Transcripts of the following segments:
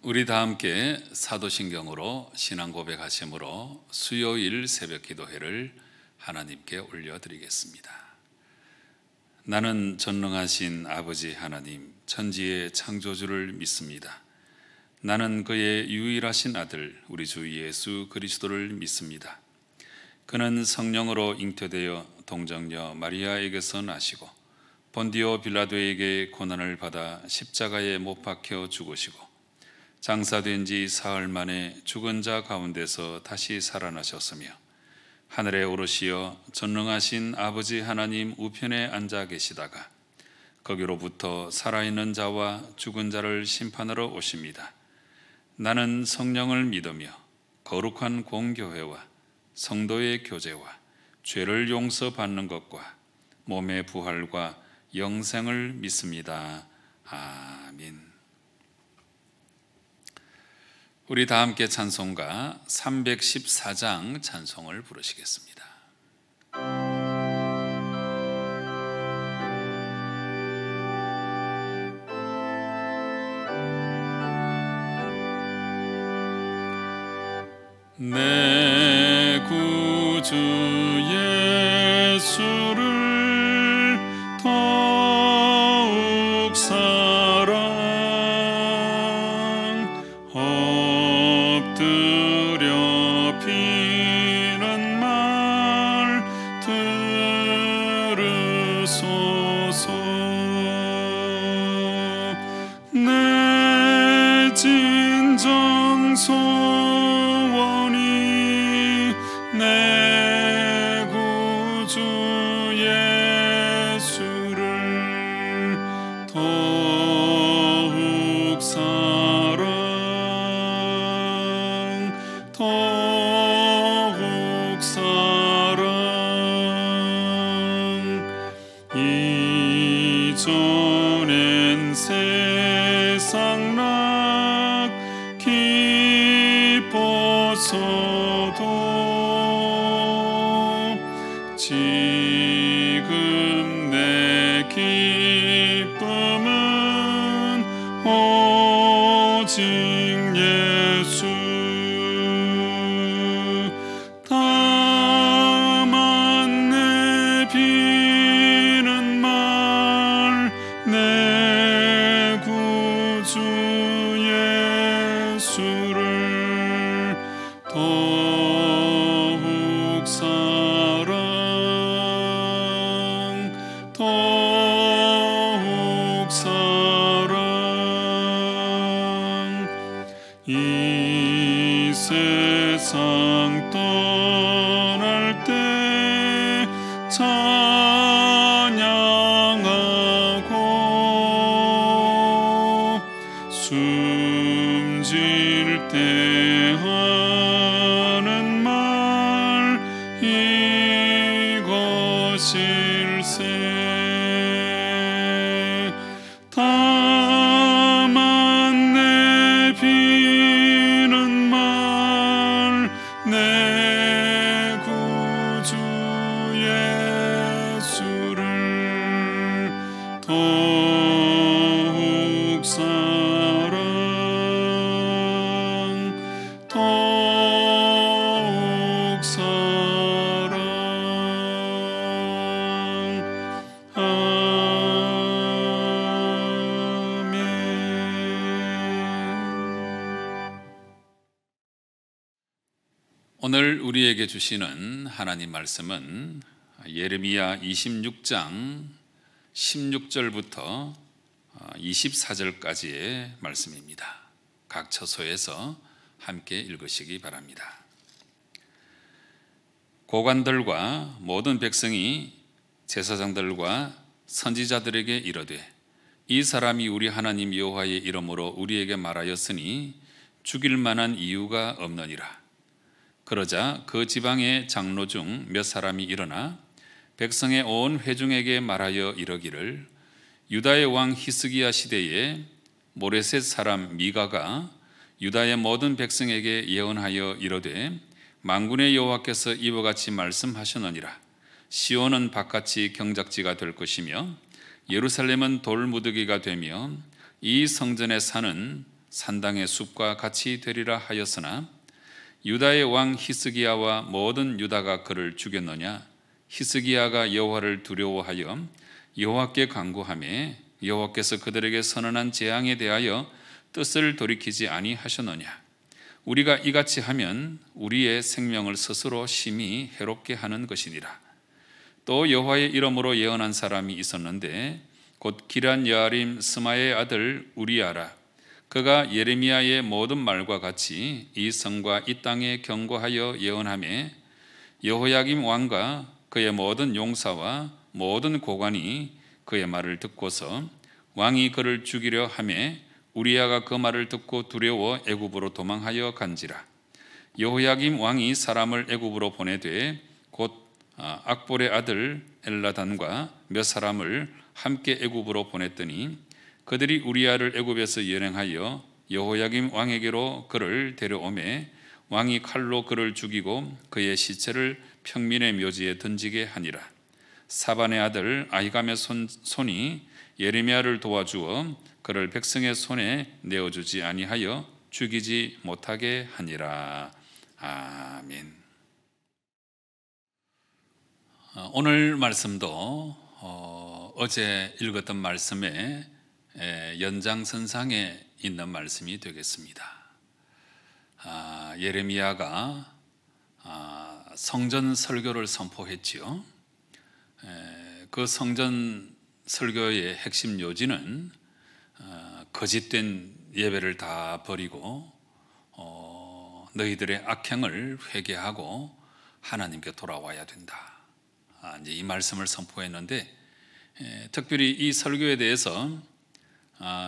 우리 다 함께 사도신경으로 신앙 고백하심으로 수요일 새벽 기도회를 하나님께 올려드리겠습니다. 나는 전능하신 아버지 하나님, 천지의 창조주를 믿습니다. 나는 그의 유일하신 아들 우리 주 예수 그리스도를 믿습니다. 그는 성령으로 잉태되어 동정녀 마리아에게서 나시고 본디오 빌라도에게 고난을 받아 십자가에 못 박혀 죽으시고 장사된 지 사흘 만에 죽은 자 가운데서 다시 살아나셨으며 하늘에 오르시어 전능하신 아버지 하나님 우편에 앉아 계시다가 거기로부터 살아있는 자와 죽은 자를 심판하러 오십니다. 나는 성령을 믿으며 거룩한 공교회와 성도의 교제와 죄를 용서받는 것과 몸의 부활과 영생을 믿습니다. 아멘. 우리 다 함께 찬송가 314장 찬송을 부르시겠습니다. 내 구주 예수를 더욱 사랑 엎드려 비는 말 들으소서. 내 진정 소원이 내 구주 예수를 더욱 사랑 더욱 사랑. 이전엔 세상 락 기뻐서도 지금 내 기쁨은 오직 예수. 다만 내 비는 말 내 구주 예수를 더욱 사랑 더욱 사랑. 이 세상 떠날 때 찬양하고 숨질 때 하는 말 이것일세. 다만 내 비는 말 내 구주 예수를 더욱 사랑 더욱 사랑. 아멘. 오늘 우리에게 주시는 하나님 말씀은 예레미야 26장 16절부터 24절까지의 말씀입니다. 각 처소에서 함께 읽으시기 바랍니다. 고관들과 모든 백성이 제사장들과 선지자들에게 이르되 이 사람이 우리 하나님 여호와의 이름으로 우리에게 말하였으니 죽일 만한 이유가 없느니라. 그러자 그 지방의 장로 중 몇 사람이 일어나 백성의 온 회중에게 말하여 이르기를 유다의 왕 히스기야 시대에 모레셋 사람 미가가 유다의 모든 백성에게 예언하여 이르되 만군의 여호와께서 이와 같이 말씀하셨느니라. 시온은 바깥이 경작지가 될 것이며 예루살렘은 돌무더기가 되며 이 성전의 산은 산당의 숲과 같이 되리라 하였으나 유다의 왕 히스기야와 모든 유다가 그를 죽였느냐? 히스기야가 여호와를 두려워하여 여호와께 간구하며 여호와께서 그들에게 선언한 재앙에 대하여 뜻을 돌이키지 아니하셨느냐? 우리가 이같이 하면 우리의 생명을 스스로 심히 해롭게 하는 것이니라. 또 여호와의 이름으로 예언한 사람이 있었는데 곧 기란 여아림 스마의 아들 우리야라. 그가 예레미야의 모든 말과 같이 이 성과 이 땅에 경고하여 예언하며 여호야김 왕과 그의 모든 용사와 모든 고관이 그의 말을 듣고서 왕이 그를 죽이려 하며 우리야가 그 말을 듣고 두려워 애굽으로 도망하여 간지라. 여호야김 왕이 사람을 애굽으로 보내되 곧 악볼의 아들 엘라단과 몇 사람을 함께 애굽으로 보냈더니 그들이 우리야를 애굽에서 연행하여 여호야김 왕에게로 그를 데려오매 왕이 칼로 그를 죽이고 그의 시체를 평민의 묘지에 던지게 하니라. 사반의 아들 아히감의 손이 예레미야를 도와주어 그를 백성의 손에 내어주지 아니하여 죽이지 못하게 하니라. 아멘. 오늘 말씀도 어제 읽었던 말씀의 연장선상에 있는 말씀이 되겠습니다. 예레미야가 성전 설교를 선포했지요. 그 성전 설교의 핵심 요지는 거짓된 예배를 다 버리고 너희들의 악행을 회개하고 하나님께 돌아와야 된다. 이제 이 말씀을 선포했는데 특별히 이 설교에 대해서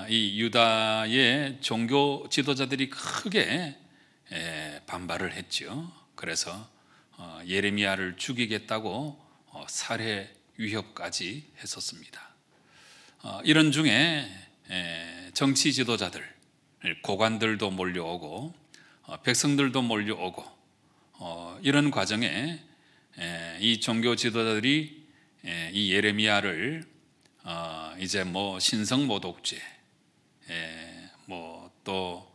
이 유다의 종교 지도자들이 크게 반발을 했죠. 그래서 예레미야를 죽이겠다고 살해 위협까지 했었습니다. 이런 중에 정치 지도자들, 고관들도 몰려오고 백성들도 몰려오고 이런 과정에 이 종교 지도자들이 이 예레미야를 이제 뭐 신성모독죄, 뭐 또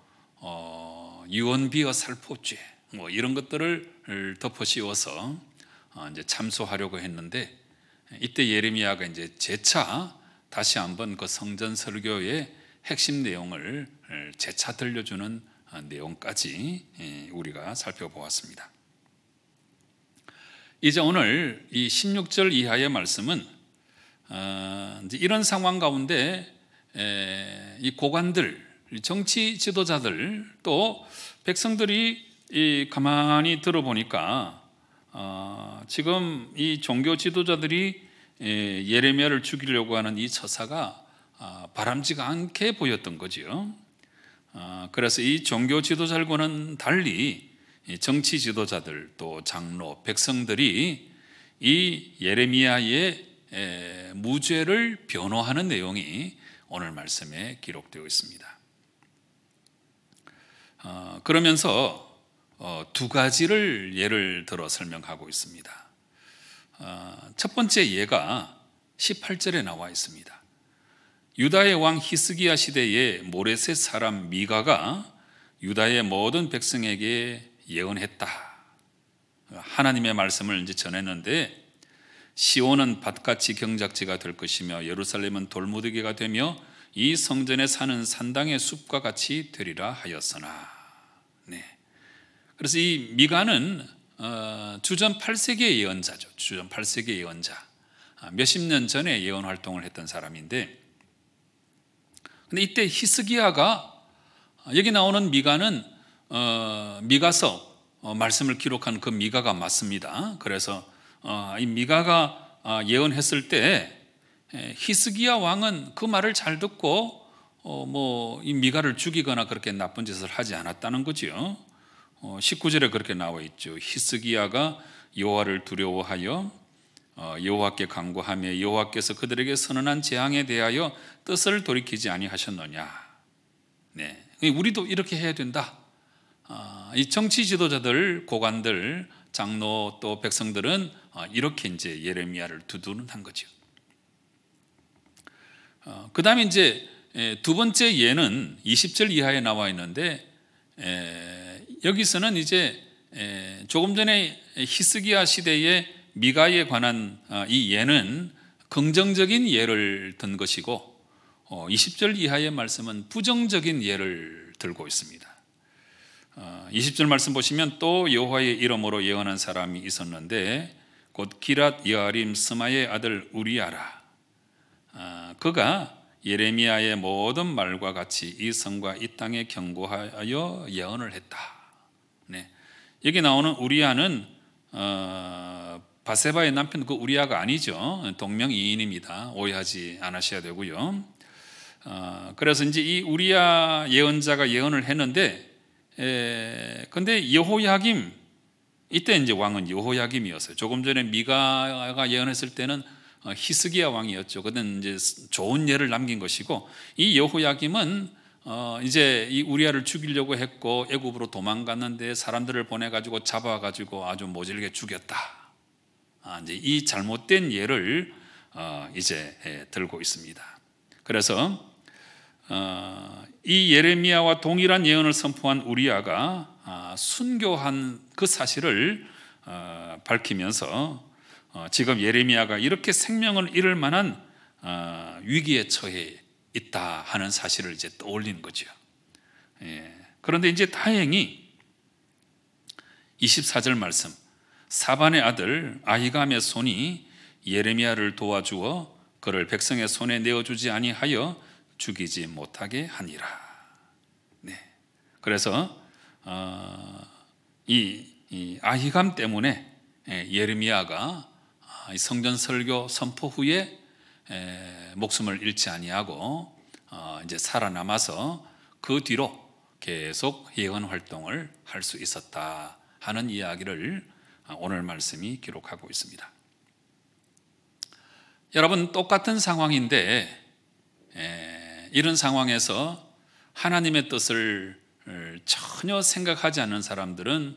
유언비어 살포죄, 뭐 이런 것들을 덮어씌워서 이제 참소하려고 했는데 이때 예레미야가 이제 재차 다시 한번 그 성전 설교의 핵심 내용을 재차 들려주는 내용까지 우리가 살펴보았습니다. 이제 오늘 이 16절 이하의 말씀은 이제 이런 상황 가운데 이 고관들, 정치 지도자들 또 백성들이 가만히 들어보니까 지금 이 종교 지도자들이 예레미야를 죽이려고 하는 이 처사가 바람직하지 않게 보였던 거지요. 그래서 이 종교 지도자들과는 달리 정치 지도자들 또 장로, 백성들이 이 예레미야의 무죄를 변호하는 내용이 오늘 말씀에 기록되어 있습니다. 그러면서 두 가지를 예를 들어 설명하고 있습니다. 첫 번째 예가 18절에 나와 있습니다. 유다의 왕 히스기야 시대에 모레셋 사람 미가가 유다의 모든 백성에게 예언했다. 하나님의 말씀을 이제 전했는데 시온은 밭같이 경작지가 될 것이며 예루살렘은 돌무더기가 되며 이 성전에 사는 산당의 숲과 같이 되리라 하였으나. 네. 그래서 이 미가는 주전 8세기의 예언자죠. 주전 8세기의 예언자. 몇십 년 전에 예언 활동을 했던 사람인데, 근데 이때 히스기야가 여기 나오는 미가는 미가서 말씀을 기록한 그 미가가 맞습니다. 그래서 이 미가가 예언했을 때 히스기야 왕은 그 말을 잘 듣고 뭐 이 미가를 죽이거나 그렇게 나쁜 짓을 하지 않았다는 거지요. 19절에 그렇게 나와 있죠. 히스기야가 여호와를 두려워하여 여호와께 간구하며 여호와께서 그들에게 선언한 재앙에 대하여 뜻을 돌이키지 아니하셨느냐. 네, 우리도 이렇게 해야 된다. 이 정치 지도자들, 고관들, 장로 또 백성들은 이렇게 이제 예레미야를 두둔한 거죠. 그 다음에 이제 두 번째 예는 20절 이하에 나와 있는데 여기서는 이제 조금 전에 히스기야 시대의 미가에 관한 이 예는 긍정적인 예를 든 것이고 20절 이하의 말씀은 부정적인 예를 들고 있습니다. 20절 말씀 보시면 또 여호와의 이름으로 예언한 사람이 있었는데 곧 기랏 여아림 스마의 아들 우리야라. 그가 예레미야의 모든 말과 같이 이 성과 이 땅에 경고하여 예언을 했다. 네. 여기 나오는 우리야는 바세바의 남편 그 우리야가 아니죠. 동명이인입니다. 오해하지 않으셔야 되고요. 그래서 이제 이 우리야 예언자가 예언을 했는데, 근데 여호야김, 이때 이제 왕은 여호야김이었어요. 조금 전에 미가가 예언했을 때는 히스기야 왕이었죠. 그는 이제 좋은 예를 남긴 것이고, 이 여호야김은 이제 이 우리야를 죽이려고 했고 애굽으로 도망갔는데 사람들을 보내 가지고 잡아 가지고 아주 모질게 죽였다. 이제 이 잘못된 예를 이제 들고 있습니다. 그래서 이 예레미야와 동일한 예언을 선포한 우리야가 순교한 그 사실을 밝히면서 지금 예레미야가 이렇게 생명을 잃을 만한 위기에 처해 있다 하는 사실을 이제 떠올리는 거죠. 그런데 이제 다행히 24절 말씀, 사반의 아들 아히감의 손이 예레미야를 도와주어 그를 백성의 손에 내어주지 아니하여 죽이지 못하게 하니라. 네. 그래서 이 아히감 때문에 예레미야가 성전 설교 선포 후에 목숨을 잃지 아니하고 이제 살아남아서 그 뒤로 계속 예언 활동을 할 수 있었다 하는 이야기를 오늘 말씀이 기록하고 있습니다. 여러분, 똑같은 상황인데 이런 상황에서 하나님의 뜻을 전혀 생각하지 않는 사람들은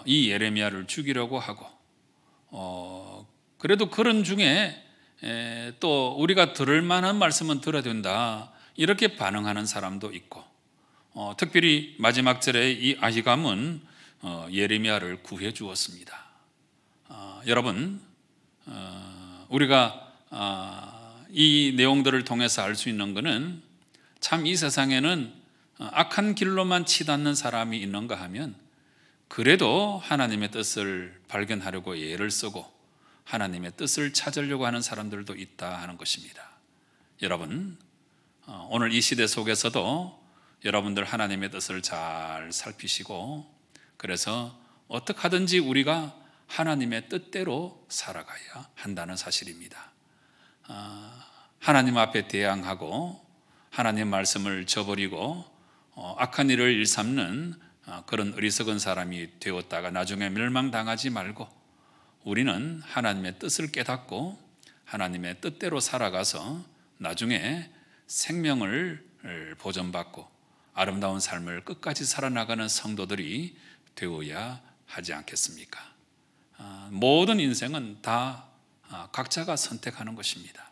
이 예레미야를 죽이려고 하고, 그래도 그런 중에 또 우리가 들을 만한 말씀은 들어야 된다 이렇게 반응하는 사람도 있고, 특별히 마지막 절에 이 아히감은 예레미야를 구해 주었습니다. 여러분, 우리가 이 내용들을 통해서 알 수 있는 것은 참 이 세상에는 악한 길로만 치닫는 사람이 있는가 하면 그래도 하나님의 뜻을 발견하려고 예를 쓰고 하나님의 뜻을 찾으려고 하는 사람들도 있다 하는 것입니다. 여러분, 오늘 이 시대 속에서도 여러분들 하나님의 뜻을 잘 살피시고, 그래서 어떻게 하든지 우리가 하나님의 뜻대로 살아가야 한다는 사실입니다. 하나님 앞에 대항하고 하나님 말씀을 저버리고 악한 일을 일삼는 그런 어리석은 사람이 되었다가 나중에 멸망당하지 말고 우리는 하나님의 뜻을 깨닫고 하나님의 뜻대로 살아가서 나중에 생명을 보존받고 아름다운 삶을 끝까지 살아나가는 성도들이 되어야 하지 않겠습니까? 모든 인생은 다 각자가 선택하는 것입니다.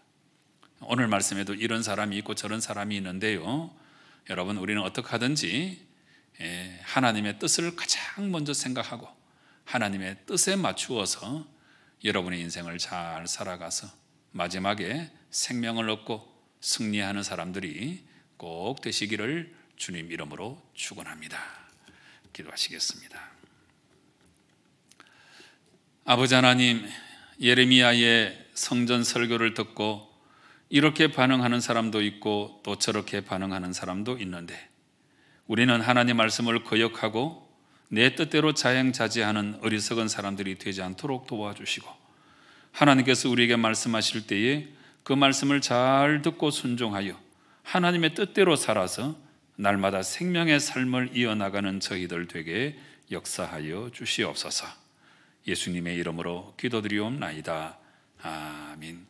오늘 말씀에도 이런 사람이 있고 저런 사람이 있는데요, 여러분, 우리는 어떻게 하든지 하나님의 뜻을 가장 먼저 생각하고 하나님의 뜻에 맞추어서 여러분의 인생을 잘 살아가서 마지막에 생명을 얻고 승리하는 사람들이 꼭 되시기를 주님 이름으로 축원합니다. 기도하시겠습니다. 아버지 하나님, 예레미야의 성전 설교를 듣고 이렇게 반응하는 사람도 있고 또 저렇게 반응하는 사람도 있는데, 우리는 하나님 말씀을 거역하고 내 뜻대로 자행자재하는 어리석은 사람들이 되지 않도록 도와주시고, 하나님께서 우리에게 말씀하실 때에 그 말씀을 잘 듣고 순종하여 하나님의 뜻대로 살아서 날마다 생명의 삶을 이어나가는 저희들 되게 역사하여 주시옵소서. 예수님의 이름으로 기도드리옵나이다. 아멘.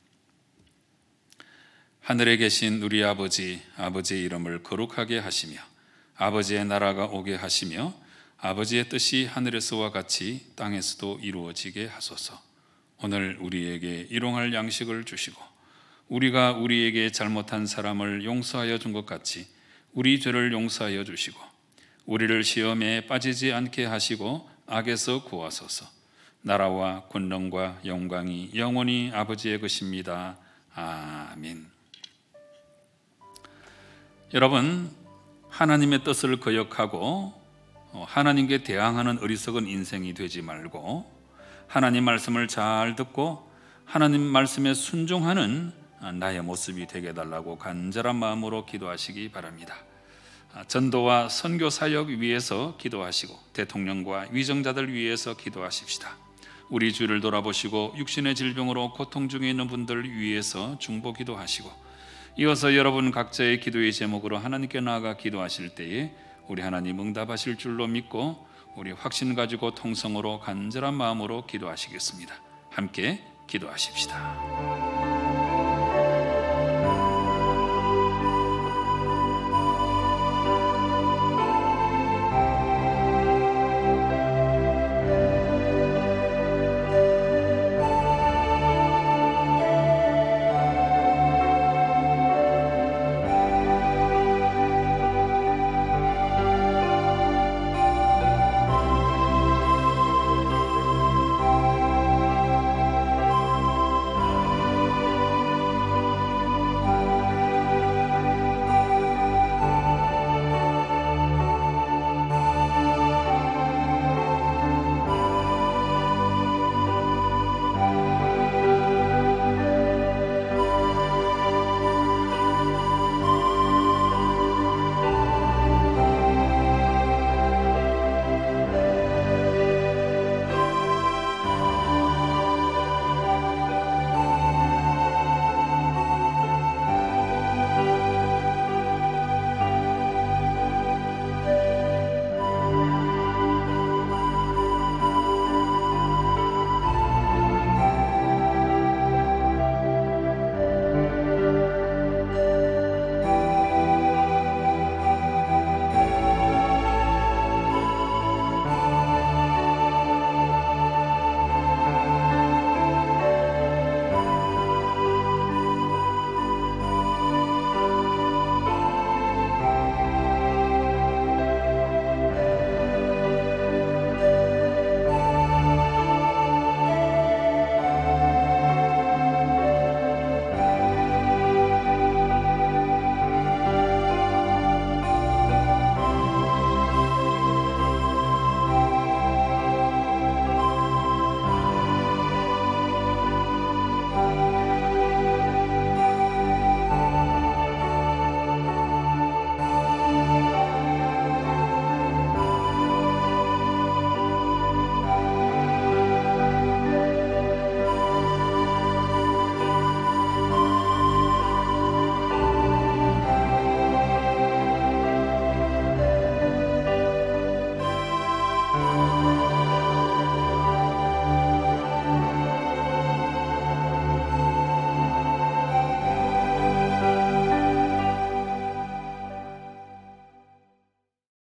하늘에 계신 우리 아버지, 아버지의 이름을 거룩하게 하시며 아버지의 나라가 오게 하시며 아버지의 뜻이 하늘에서와 같이 땅에서도 이루어지게 하소서. 오늘 우리에게 일용할 양식을 주시고 우리가 우리에게 잘못한 사람을 용서하여 준 것 같이 우리 죄를 용서하여 주시고 우리를 시험에 빠지지 않게 하시고 악에서 구하소서. 나라와 권능과 영광이 영원히 아버지의 것입니다. 아멘. 여러분, 하나님의 뜻을 거역하고 하나님께 대항하는 어리석은 인생이 되지 말고 하나님 말씀을 잘 듣고 하나님 말씀에 순종하는 나의 모습이 되게 해달라고 간절한 마음으로 기도하시기 바랍니다. 전도와 선교 사역 위해서 기도하시고 대통령과 위정자들 위해서 기도하십시다. 우리 주를 돌아보시고 육신의 질병으로 고통 중에 있는 분들 위해서 중보 기도하시고 이어서 여러분 각자의 기도의 제목으로 하나님께 나아가 기도하실 때에 우리 하나님 응답하실 줄로 믿고 우리 확신 가지고 통성으로 간절한 마음으로 기도하시겠습니다. 함께 기도하십시다.